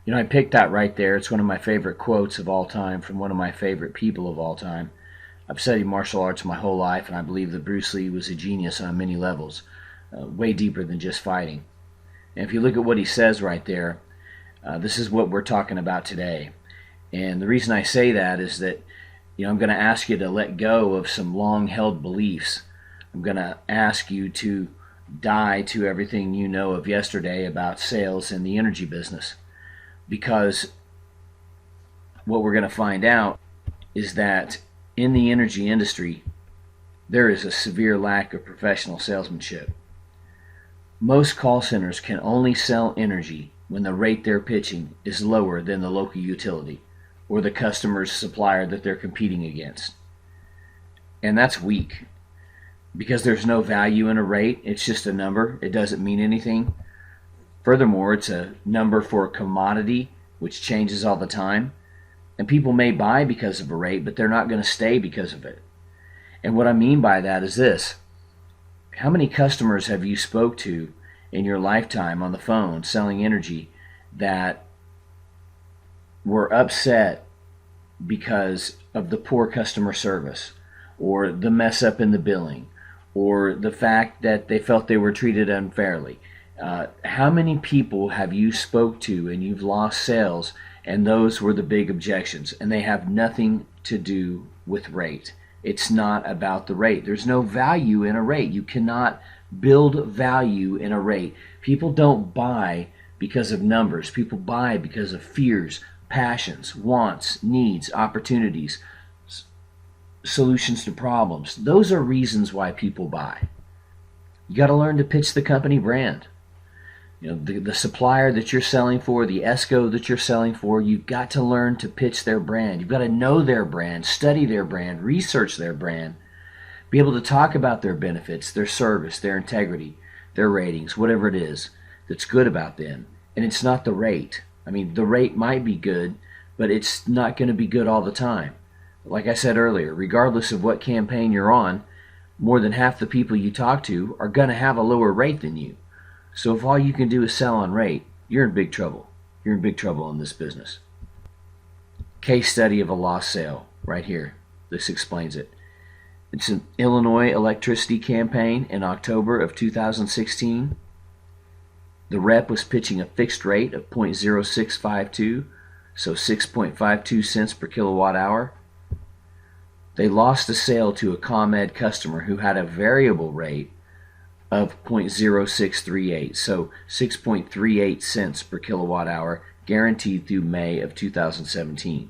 I picked that right there. It's one of my favorite quotes of all time from one of my favorite people of all time. I've studied martial arts my whole life, and I believe that Bruce Lee was a genius on many levels, way deeper than just fighting. And if you look at what he says right there, this is what we're talking about today. And the reason I say that is that I'm going to ask you to let go of some long-held beliefs. I'm going to ask you to die to everything you know of yesterday about sales in the energy business. Because what we're going to find out is that in the energy industry, there is a severe lack of professional salesmanship. Most call centers can only sell energy when the rate they're pitching is lower than the local utility or the customer's supplier that they're competing against. And that's weak because there's no value in a rate. It's just a number. It doesn't mean anything. Furthermore, it's a number for a commodity which changes all the time. And people may buy because of a rate, but they're not going to stay because of it. And what I mean by that is this. How many customers have you spoke to in your lifetime on the phone selling energy that were upset because of the poor customer service or the mess up in the billing or the fact that they felt they were treated unfairly? How many people have you spoke to and you've lost sales and those were the big objections, and they have nothing to do with rate? It's not about the rate. There's no value in a rate. You cannot build value in a rate. People don't buy because of numbers. People buy because of fears, passions, wants, needs, opportunities, solutions to problems. Those are reasons why people buy. You got to learn to pitch the company brand. The supplier that you're selling for, the ESCO that you're selling for, you've got to learn to pitch their brand. You've got to know their brand, study their brand, research their brand, be able to talk about their benefits, their service, their integrity, their ratings, whatever it is that's good about them. And it's not the rate. I mean, the rate might be good, but it's not going to be good all the time. Like I said earlier, regardless of what campaign you're on, more than half the people you talk to are going to have a lower rate than you. So if all you can do is sell on rate, you're in big trouble. You're in big trouble in this business. Case study of a lost sale right here. This explains it. It's an Illinois electricity campaign in October of 2016. The rep was pitching a fixed rate of 0.0652, so 6.52 cents per kilowatt hour. They lost a sale to a ComEd customer who had a variable rate of 0.0638, so 6.38 cents per kilowatt hour, guaranteed through May of 2017.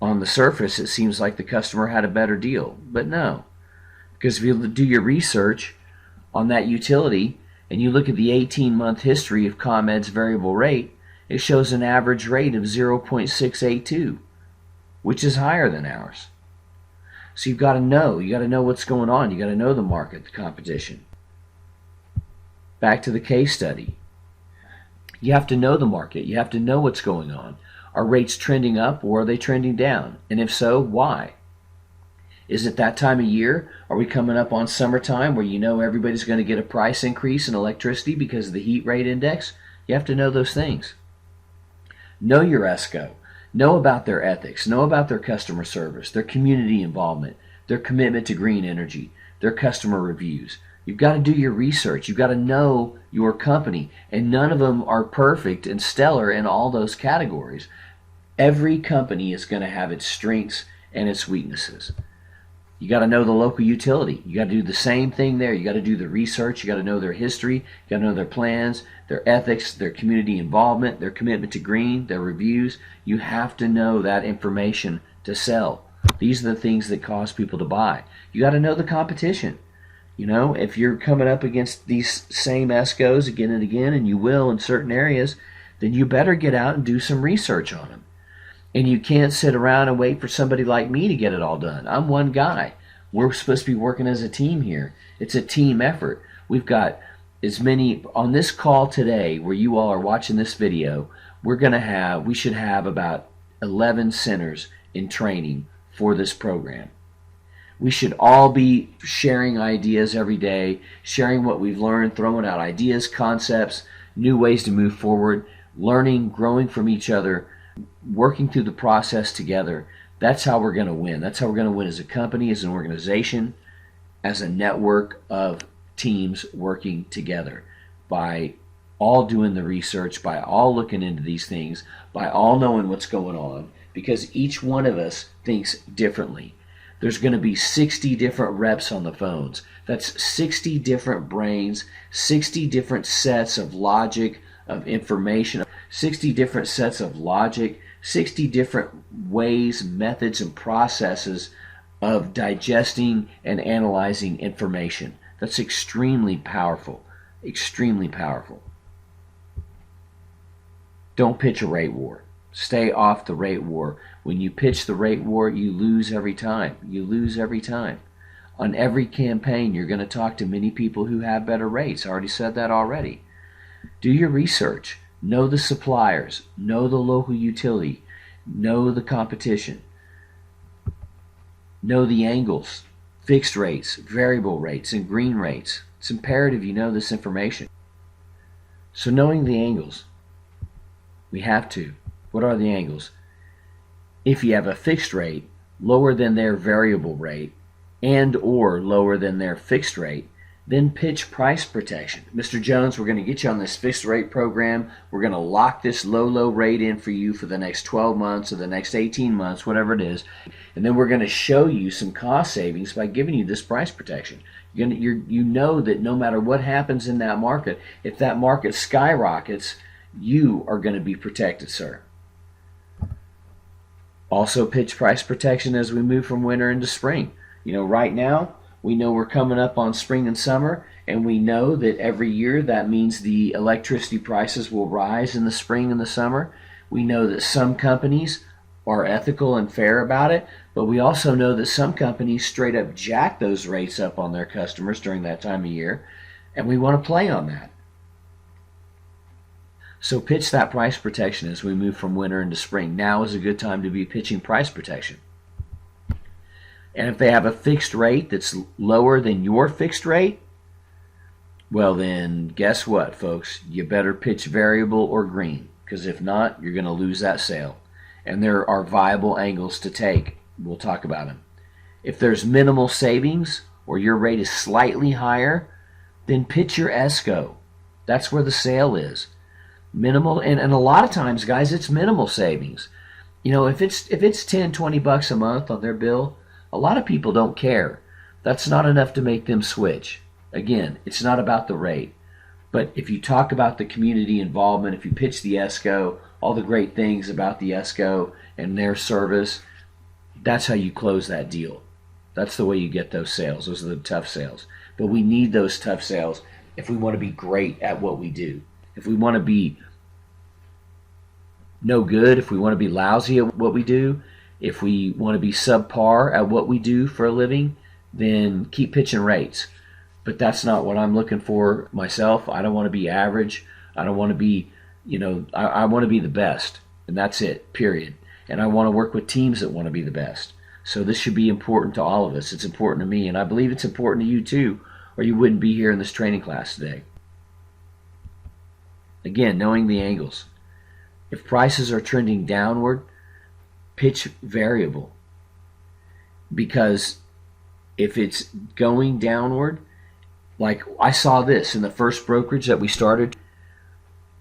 On the surface, it seems like the customer had a better deal, but no. Because if you do your research on that utility and you look at the 18-month history of ComEd's variable rate, it shows an average rate of 0.682, which is higher than ours. So you've got to know what's going on. You've got to know the market, the competition. Back to the case study. You have to know the market. You have to know what's going on. Are rates trending up or are they trending down? And if so, why? Is it that time of year? Are we coming up on summertime where everybody's going to get a price increase in electricity because of the heat rate index? You have to know those things. Know your ESCO. Know about their ethics. Know about their customer service, their community involvement, their commitment to green energy, their customer reviews. You've got to do your research. You've got to know your company. And none of them are perfect and stellar in all those categories. Every company is going to have its strengths and its weaknesses. You got to know the local utility. You got to do the same thing there. You got to do the research. You got to know their history. You got to know their plans, their ethics, their community involvement, their commitment to green, their reviews. You have to know that information to sell. These are the things that cause people to buy. You got to know the competition. If you're coming up against these same ESCOs again and again, and you will in certain areas, then you better get out and do some research on them. And you can't sit around and wait for somebody like me to get it all done. I'm one guy. We're supposed to be working as a team here. It's a team effort. We've got as many on this call today where you all are watching this video. We should have about 11 centers in training for this program. We should all be sharing ideas every day, sharing what we've learned, throwing out ideas, concepts, new ways to move forward. learning, growing from each other, working through the process together. That's how we're going to win. That's how we're going to win as a company, as an organization, as a network of teams working together, by all doing the research, by all looking into these things, by all knowing what's going on, because each one of us thinks differently. There's going to be 60 different reps on the phones. That's 60 different brains, 60 different sets of logic, of information, 60 different sets of logic, 60 different ways, methods, and processes of digesting and analyzing information. That's extremely powerful, extremely powerful. Don't pitch a rate war. Stay off the rate war. When you pitch the rate war, you lose every time. You lose every time. On every campaign, you're going to talk to many people who have better rates. I already said that already. Do your research. Know the suppliers. Know the local utility. Know the competition. Know the angles, fixed rates, variable rates, and green rates. It's imperative you know this information. So knowing the angles, we have to. What are the angles? If you have a fixed rate lower than their variable rate and or lower than their fixed rate, then pitch price protection. Mr. Jones, we're going to get you on this fixed rate program. We're going to lock this low rate in for you for the next 12 months or the next 18 months, whatever it is. And then we're going to show you some cost savings by giving you this price protection. You know that no matter what happens in that market, if that market skyrockets, you are going to be protected, sir. Also pitch price protection as we move from winter into spring. You know, right now, we know we're coming up on spring and summer, and we know that every year that means the electricity prices will rise in the spring and the summer. We know that some companies are ethical and fair about it, but we also know that some companies straight up jack those rates up on their customers during that time of year, and we want to play on that. So pitch that price protection as we move from winter into spring. Now is a good time to be pitching price protection. And if they have a fixed rate that's lower than your fixed rate, well then guess what, folks? You better pitch variable or green, because if not, you're going to lose that sale. And there are viable angles to take. We'll talk about them. If there's minimal savings or your rate is slightly higher, then pitch your ESCO. That's where the sale is. Minimal, and a lot of times, guys, it's minimal savings. You know, if it's $10-20 a month on their bill, a lot of people don't care. That's not enough to make them switch. Again, it's not about the rate. But if you talk about the community involvement, if you pitch the ESCO, all the great things about the ESCO and their service, that's how you close that deal. That's the way you get those sales. Those are the tough sales. But we need those tough sales if we want to be great at what we do. If we want to be no good, if we want to be lousy at what we do, if we want to be subpar at what we do for a living, then keep pitching rates. But that's not what I'm looking for myself. I don't want to be average. I don't want to be, I want to be the best. And that's it, period. And I want to work with teams that want to be the best. So this should be important to all of us. It's important to me, and I believe it's important to you too, or you wouldn't be here in this training class today. Again, knowing the angles. If prices are trending downward, pitch variable. Because if it's going downward, like I saw this in the first brokerage that we started,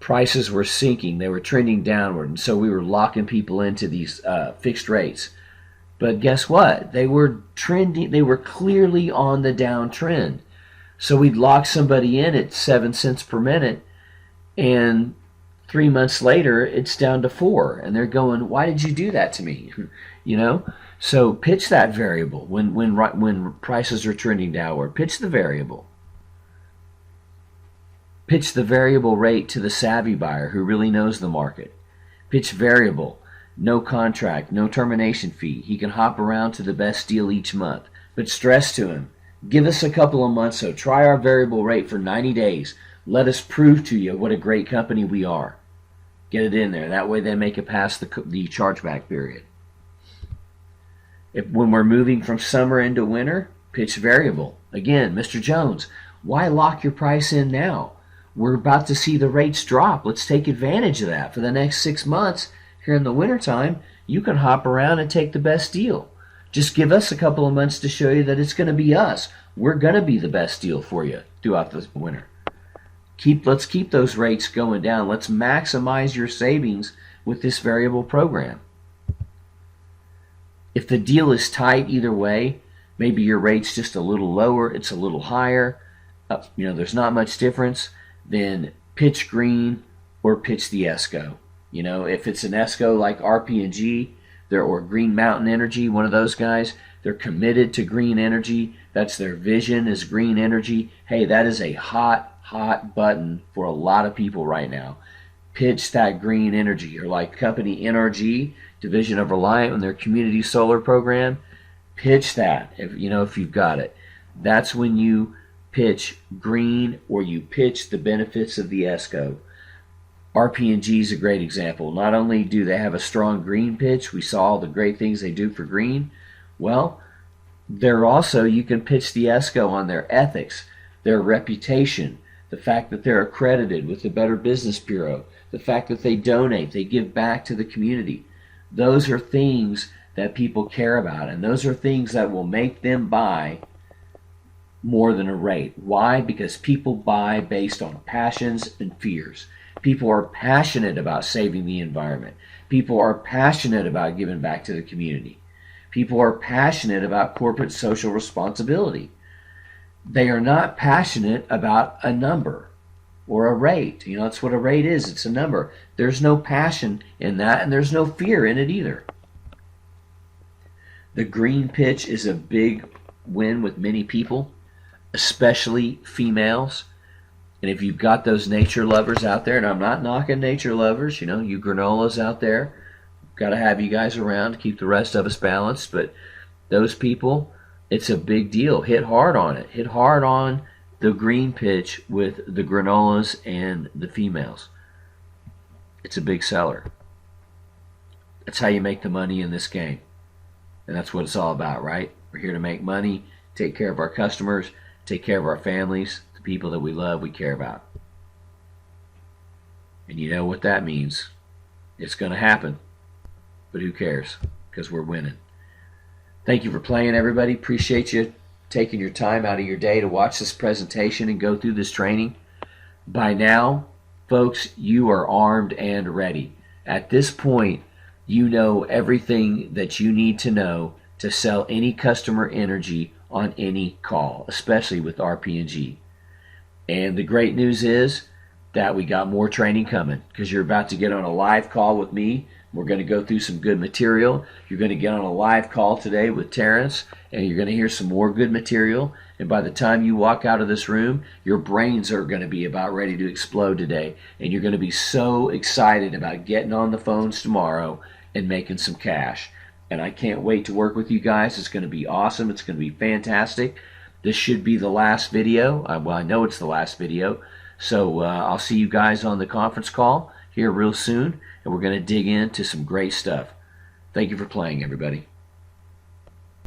prices were sinking. They were trending downward. And so we were locking people into these fixed rates. But guess what? They were trending. They were clearly on the downtrend. So we'd lock somebody in at 7 cents per minute, and 3 months later it's down to 4, and they're going, why did you do that to me? So pitch that variable when prices are trending downward. Pitch the variable. Pitch the variable rate to the savvy buyer who really knows the market. Pitch variable, no contract, no termination fee. He can hop around to the best deal each month. But stress to him, give us a couple of months, so try our variable rate for 90 days. Let us prove to you what a great company we are. Get it in there. That way they make it past the chargeback period. When we're moving from summer into winter, pitch variable. Again, Mr. Jones, why lock your price in now? we're about to see the rates drop. Let's take advantage of that. For the next 6 months here in the wintertime, you can hop around and take the best deal. Just give us a couple of months to show you that it's going to be us. We're going to be the best deal for you throughout the winter. Let's keep those rates going down. Let's maximize your savings with this variable program. If the deal is tight either way, maybe your rate's just a little lower, it's a little higher, there's not much difference, then pitch green or pitch the ESCO. If it's an ESCO like RP&G or Green Mountain Energy, one of those guys, they're committed to green energy. That's their vision, is green energy. Hey, that is a hot button for a lot of people right now. Pitch that green energy. Or like company NRG, Division of Reliant, and their community solar program, pitch that if you've got it. That's when you pitch green or you pitch the benefits of the ESCO. RP&G is a great example. Not only do they have a strong green pitch, we saw all the great things they do for green, well, you can pitch the ESCO on their ethics, their reputation, the fact that they're accredited with the Better Business Bureau, the fact that they donate, they give back to the community. Those are things that people care about, and those are things that will make them buy more than a rate. Why? Because people buy based on passions and fears. People are passionate about saving the environment. People are passionate about giving back to the community. People are passionate about corporate social responsibility. They are not passionate about a number or a rate. That's what a rate is. It's a number. There's no passion in that, and there's no fear in it either. The green pitch is a big win with many people, especially females. And if you've got those nature lovers out there, and I'm not knocking nature lovers, you granolas out there, got to have you guys around to keep the rest of us balanced. But those people, it's a big deal. Hit hard on it. Hit hard on the green pitch with the granolas and the females. It's a big seller. That's how you make the money in this game. And that's what it's all about, right? We're here to make money, take care of our customers, take care of our families, the people that we love, we care about. And you know what that means. It's going to happen. But who cares? Because we're winning. Thank you for playing, everybody. Appreciate you taking your time out of your day to watch this presentation and go through this training. By now, folks, you are armed and ready. At this point, you know everything that you need to know to sell any customer energy on any call, especially with RP&G. And the great news is that we got more training coming, because you're about to get on a live call with me. We're going to go through some good material. You're going to get on a live call today with Terrence, and you're going to hear some more good material. And by the time you walk out of this room, your brains are going to be about ready to explode today. And you're going to be so excited about getting on the phones tomorrow and making some cash. And I can't wait to work with you guys. It's going to be awesome. It's going to be fantastic. This should be the last video. Well, I know it's the last video. So I'll see you guys on the conference call here real soon. And we're going to dig into some great stuff. Thank you for playing, everybody.